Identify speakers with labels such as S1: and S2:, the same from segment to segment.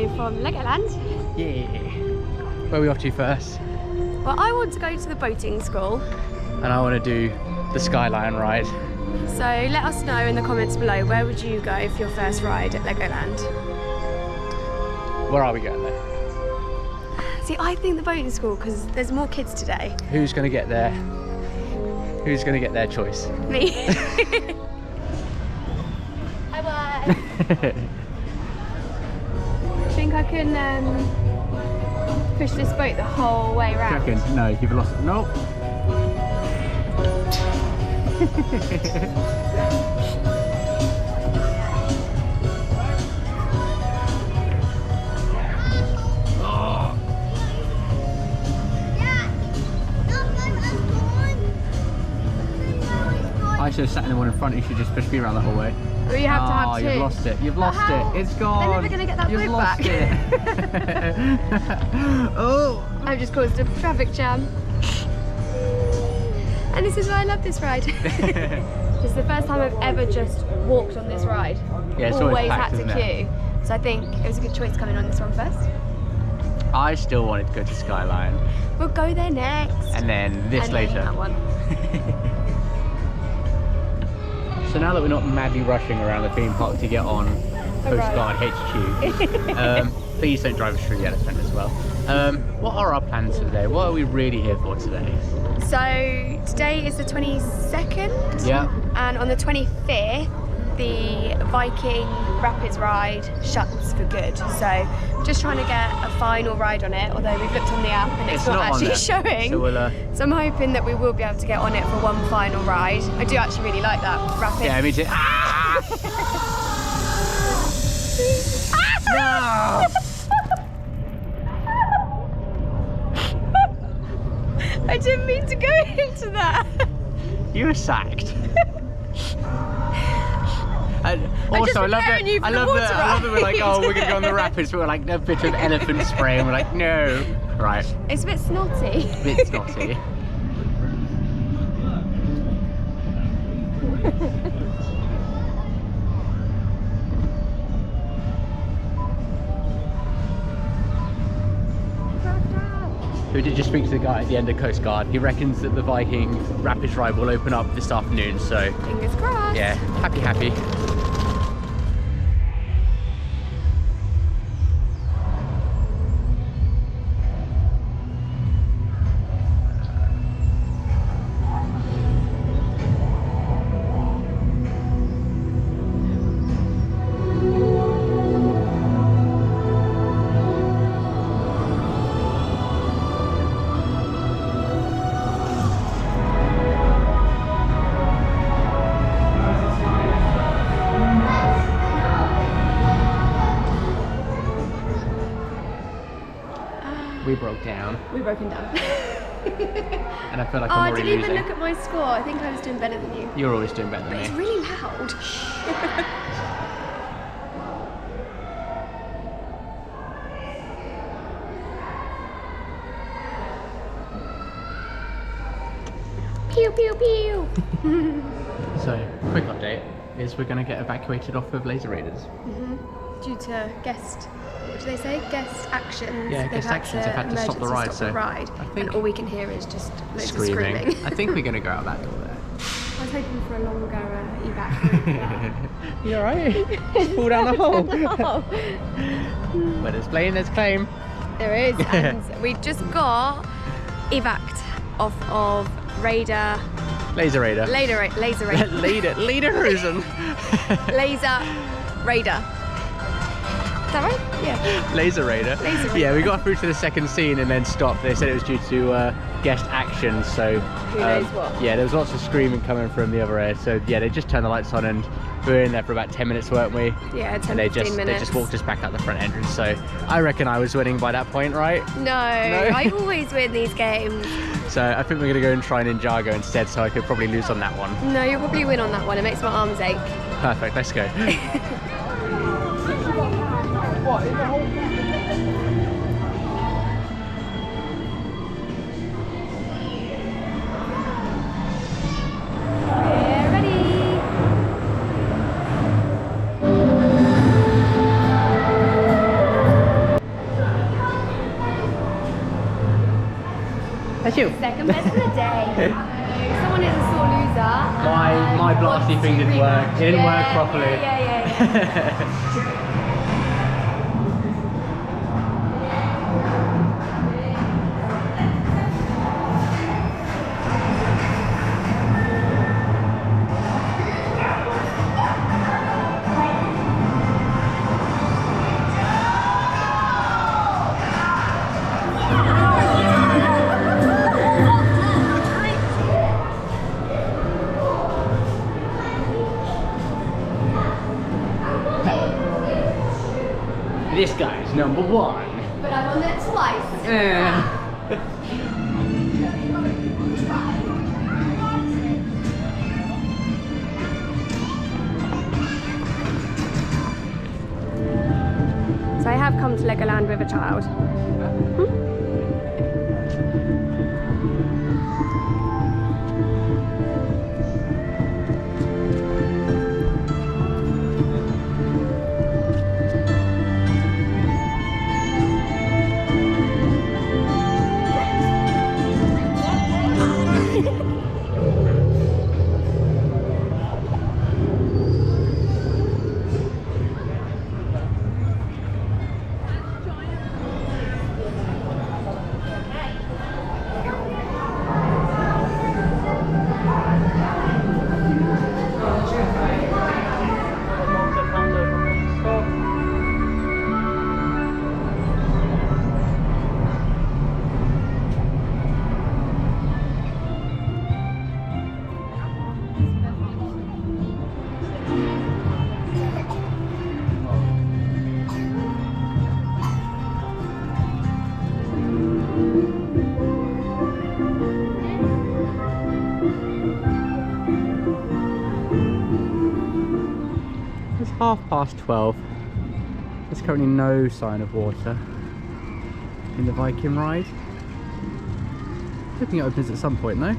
S1: morning from Legoland.
S2: Yeah. Where are we off to first?
S1: Well, I want to go to the boating school.
S2: And I want to do the Skyline ride.
S1: So let us know in the comments below, where would you go for your first ride at Legoland?
S2: Where are we going then?
S1: See, I think the boating school, because there's more kids today.
S2: Who's going to get there? Who's going to get their choice?
S1: Me. Hi, bye. I think I can push this boat the whole way around.
S2: Second. No, you've lost it. Nope. I should have sat in the one in front. You should just push me around the whole way.
S1: Well, you have to have two.
S2: You've lost it. You've lost it. It's gone.
S1: They're never going to get that boat back.
S2: Oh!
S1: I've just caused a traffic jam. And this is why I love this ride. This is the first time I've ever just walked on this ride.
S2: Yeah, it's always packed,
S1: had to queue. So I think it was a good choice coming on this one first.
S2: I still wanted to go to Skyline.
S1: We'll go there next.
S2: And then this
S1: and
S2: later.
S1: Then that one.
S2: So now that we're not madly rushing around the theme park to get on Coast Guard HQ, please don't drive us through the elephant as well. What are our plans for today? What are we really here for today?
S1: So today is the 22nd.
S2: Yeah.
S1: And on the 25th, the Viking Rapids ride shuts for good. So just trying to get a final ride on it, although we've looked on the app and it's not actually showing. So I'm hoping that we will be able to get on it for one final ride. I do actually really like that Rapids.
S2: Yeah, me too. Ah! No!
S1: I didn't mean to go into that.
S2: You were sacked. And also, I love that we're like, oh, we're gonna go on the rapids, but we're like a bit of elephant spray, and we're like, no. Right.
S1: It's a bit snotty.
S2: A bit snotty. We did just speak to the guy at the end of Coast Guard. He reckons that the Viking Rapids ride will open up this afternoon, so
S1: fingers crossed.
S2: Yeah, happy. We broke down.
S1: We've broken down.
S2: And I feel like I'm already
S1: I didn't even
S2: losing.
S1: look at my score. I think I was doing better than you.
S2: You're always doing better than me.
S1: It's really loud. Pew pew pew.
S2: So, quick update is we're going to get evacuated off of Laser Raiders.
S1: Due to guest, what do they say? Guest actions.
S2: Yeah, guest actions have had to stop the ride.
S1: I think, and all we can hear is just loads of screaming.
S2: I think we're going to go out that door there.
S1: I was hoping for a longer evac.
S2: You alright? Just fall down the hole. Where there's blame, there's claim.
S1: There is, and we just got evac'd off of
S2: Laser Raider.
S1: Laser Raider.
S2: Lederhosen.
S1: Laser Raider. Is that right? Yeah.
S2: Laser Raider. Yeah, we got through to the second scene and then stopped. They said it was due to guest actions, so
S1: who knows what.
S2: Yeah, there was lots of screaming coming from the other end. So yeah, they just turned the lights on and we were in there for about 10 minutes, weren't we?
S1: Yeah, 10
S2: and they
S1: 15 minutes.
S2: They just walked us back out the front entrance. So I reckon I was winning by that point, right?
S1: No, I always win these games.
S2: So I think we're going to go and try Ninjago instead, so I could probably lose on that one.
S1: No, you'll probably win on that one. It makes my arms ache.
S2: Perfect, let's go. What, is the whole That's you.
S1: Second best of the day. Someone is a sore loser.
S2: My blasty thing didn't work. It didn't work properly.
S1: Yeah.
S2: This guy's number 1.
S1: But I'm on there twice. So I have come to Legoland with a child.
S2: It's 12:30. There's currently no sign of water in the Viking ride. I think it opens at some point though.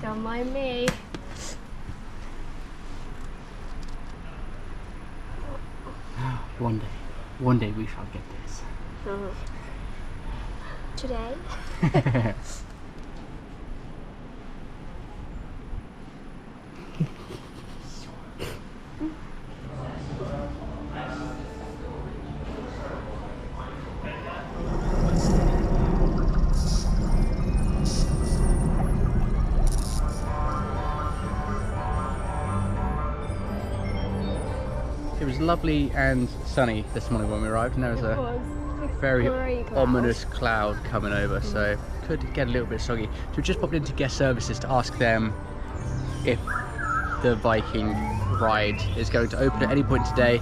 S1: Don't mind me.
S2: One day we shall get this.
S1: Today?
S2: It was lovely and sunny this morning when we arrived, and there was a very ominous cloud coming over, so could get a little bit soggy. So we just popped into guest services to ask them if the Viking ride is going to open at any point today,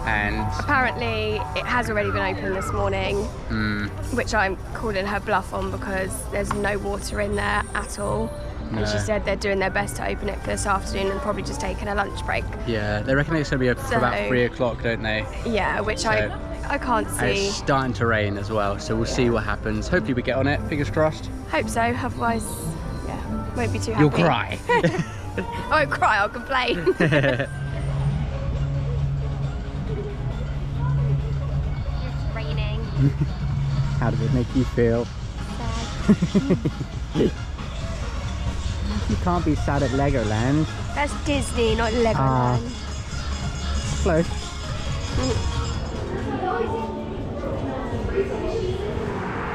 S2: and
S1: apparently it has already been open this morning, which I'm calling her bluff on because there's no water in there at all. No. And she said they're doing their best to open it for this afternoon and probably just taking a lunch break.
S2: Yeah, they reckon it's going to be open for about 3 o'clock, don't they?
S1: Yeah, which I can't see.
S2: And it's starting to rain as well, so we'll see what happens. Hopefully we get on it, fingers crossed.
S1: Hope so, otherwise, yeah, won't be too happy.
S2: You'll cry.
S1: I won't cry, I'll complain. It's raining.
S2: How does it make you feel?
S1: Sad.
S2: You can't be sad at Legoland.
S1: That's Disney, not Legoland.
S2: Close.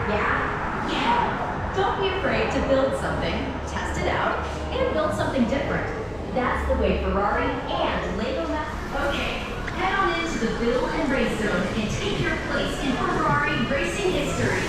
S3: Yeah. Don't be afraid to build something, test it out, and build something different. That's the way Ferrari and Legoland. Okay, head on into the build and race zone and take your place in Ferrari racing history.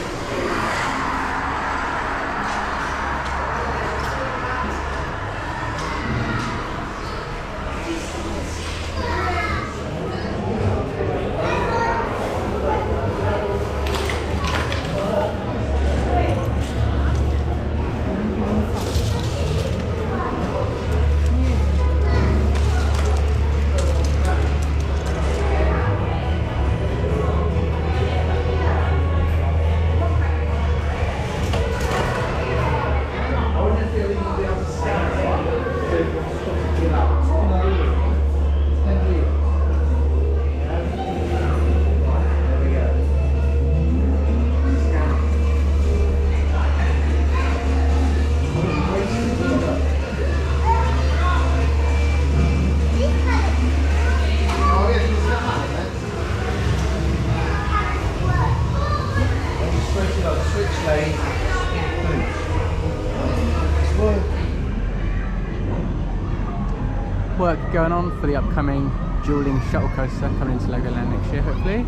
S2: work going on for the upcoming dueling shuttle coaster coming into Legoland next year, hopefully.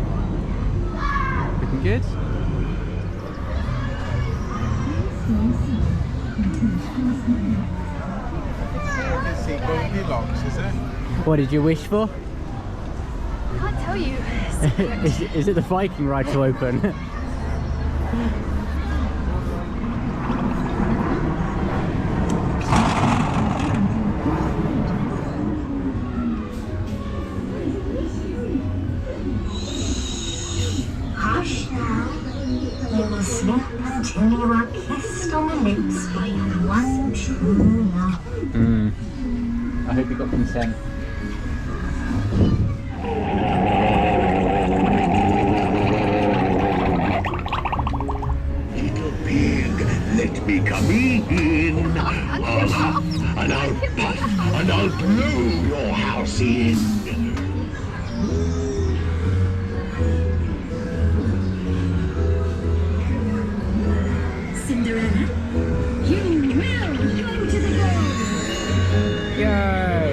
S2: Looking good. What did you wish for?
S1: I can't tell you.
S2: Is it the Viking ride to open?
S4: Hush now. You will sleep until you are kissed on the lips by your one true love.
S2: I hope you got consent.
S5: Little pig, let me come in. I'll huff and I'll puff and I'll blow your house in.
S4: Cinderella, you will go to the goal.
S2: Yay!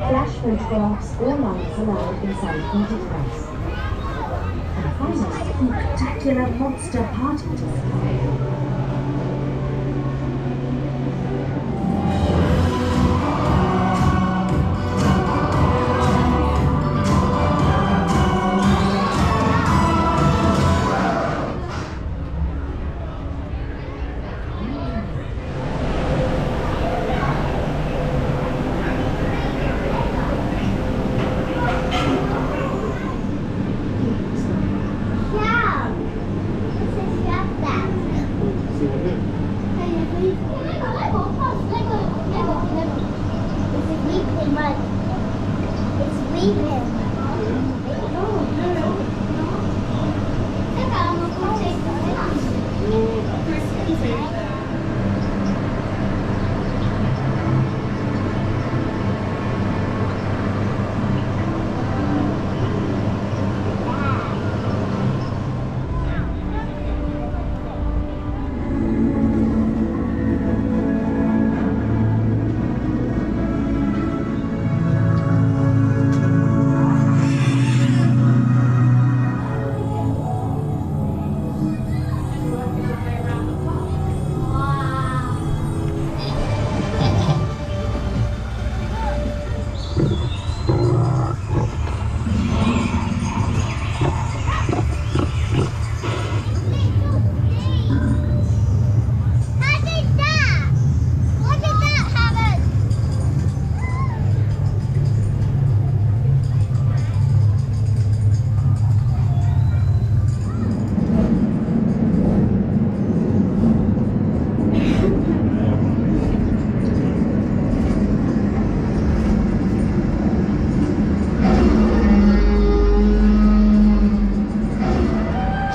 S4: Flash photographs all lights allowed inside haunted house. And finally, spectacular monster party display.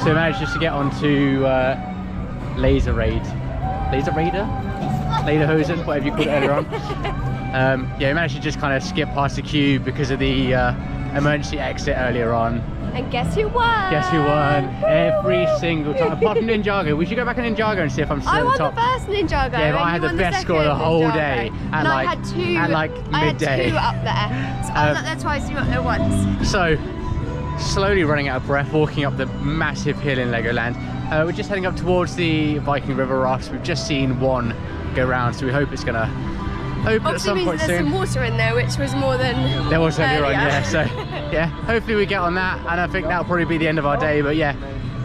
S2: So I managed just to get onto Laser Raider, Lederhosen, whatever you called it earlier on. Yeah, we managed to just kind of skip past the queue because of the emergency exit earlier on.
S1: And guess who won?
S2: Guess who won? Every single time, apart from Ninjago. We should go back in Ninjago and see if I'm still
S1: I
S2: at
S1: won
S2: the top.
S1: the first Ninjago.
S2: Yeah, but I had the best score of the whole
S1: Ninjago.
S2: day.
S1: And I had two.
S2: At like midday.
S1: I had two up there. So I was up there twice, you were up there once.
S2: So, slowly running out of breath, walking up the massive hill in Legoland. We're just heading up towards the Viking River rafts. We've just seen one go round, so we hope it's gonna open at some point
S1: there's
S2: soon.
S1: some water in there, which was more than
S2: There was earlier on,
S1: earlier.
S2: yeah. So, yeah, hopefully we get on that, and I think that'll probably be the end of our day. But yeah,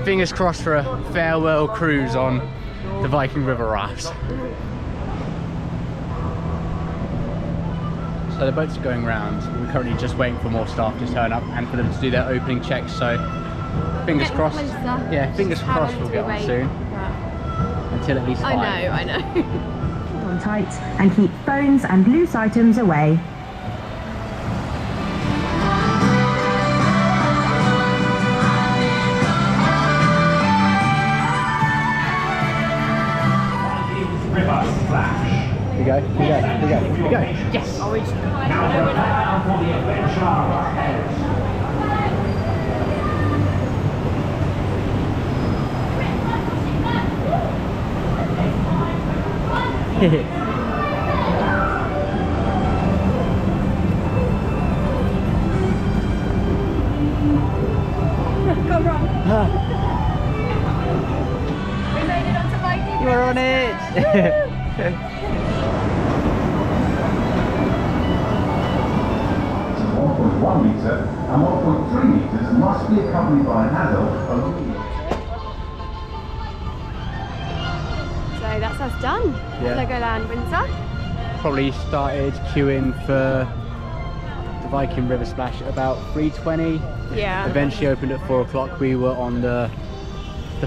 S2: fingers crossed for a farewell cruise on the Viking River rafts. So the boats are going round. We're currently just waiting for more staff to turn up and for them to do their opening checks. So fingers crossed. Yeah, fingers crossed we'll get on soon. Until at least 5.
S1: I know.
S4: Hold on tight and keep phones and loose items away.
S2: we go. Here we go. Yes.
S5: Now prepare for the adventure ahead.
S1: Go wrong. We made it onto Viking.
S2: You are on it.
S6: To 1.1 metre and 1.3 metres must be accompanied by an adult only.
S1: So that's us done.
S2: Yeah.
S1: Legoland Windsor.
S2: Probably started queuing for the Viking River Splash at about 3:20.
S1: Yeah.
S2: Eventually opened at 4 o'clock. We were on the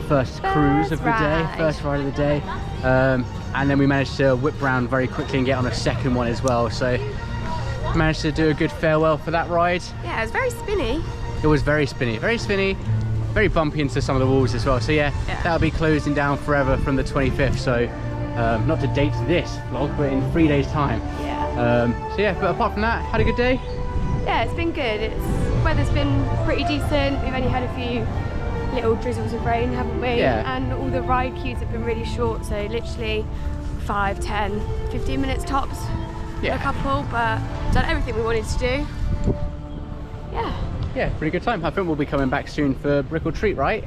S2: first cruise of the day, first ride of the day. And then we managed to whip round very quickly and get on a second one as well. So managed to do a good farewell for that ride.
S1: Yeah, it was very spinny.
S2: It was very spinny, very bumpy into some of the walls as well. So yeah. That'll be closing down forever from the 25th. So not to date this vlog, but in 3 days time.
S1: Yeah.
S2: So yeah, but apart from that, had a good day.
S1: Yeah, it's been good. Weather's been pretty decent. We've only had a few little drizzles of rain, haven't we?
S2: Yeah.
S1: And all the ride queues have been really short, so literally 5, 10, 15 minutes tops.
S2: Yeah.
S1: A couple, but done everything we wanted to do. Yeah.
S2: Yeah, pretty good time. I think we'll be coming back soon for Brick or Treat, right?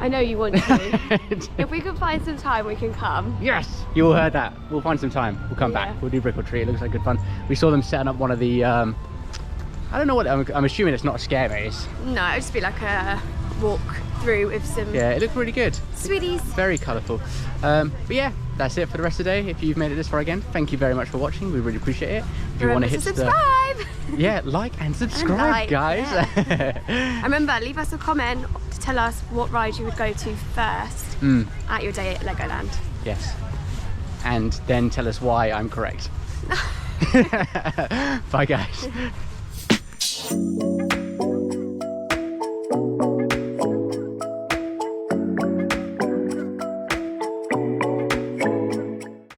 S1: I know you want to. If we can find some time, we can come.
S2: Yes! You all heard that. We'll find some time. We'll come back. We'll do Brick or Treat. It looks like good fun. We saw them setting up one of the, I don't know what, I'm assuming it's not a scare maze.
S1: No, it'd just be like a walk through with some
S2: Yeah, it looked really good.
S1: sweeties.
S2: Very colourful. But yeah, that's it for the rest of the day. If you've made it this far again, thank you very much for watching. We really appreciate it. If you want
S1: Remember
S2: to hit
S1: to subscribe.
S2: Yeah, like and subscribe,
S1: like,
S2: guys.
S1: And remember, leave us a comment to tell us what ride you would go to first at your day at Legoland.
S2: Yes. And then tell us why I'm correct. Bye, guys.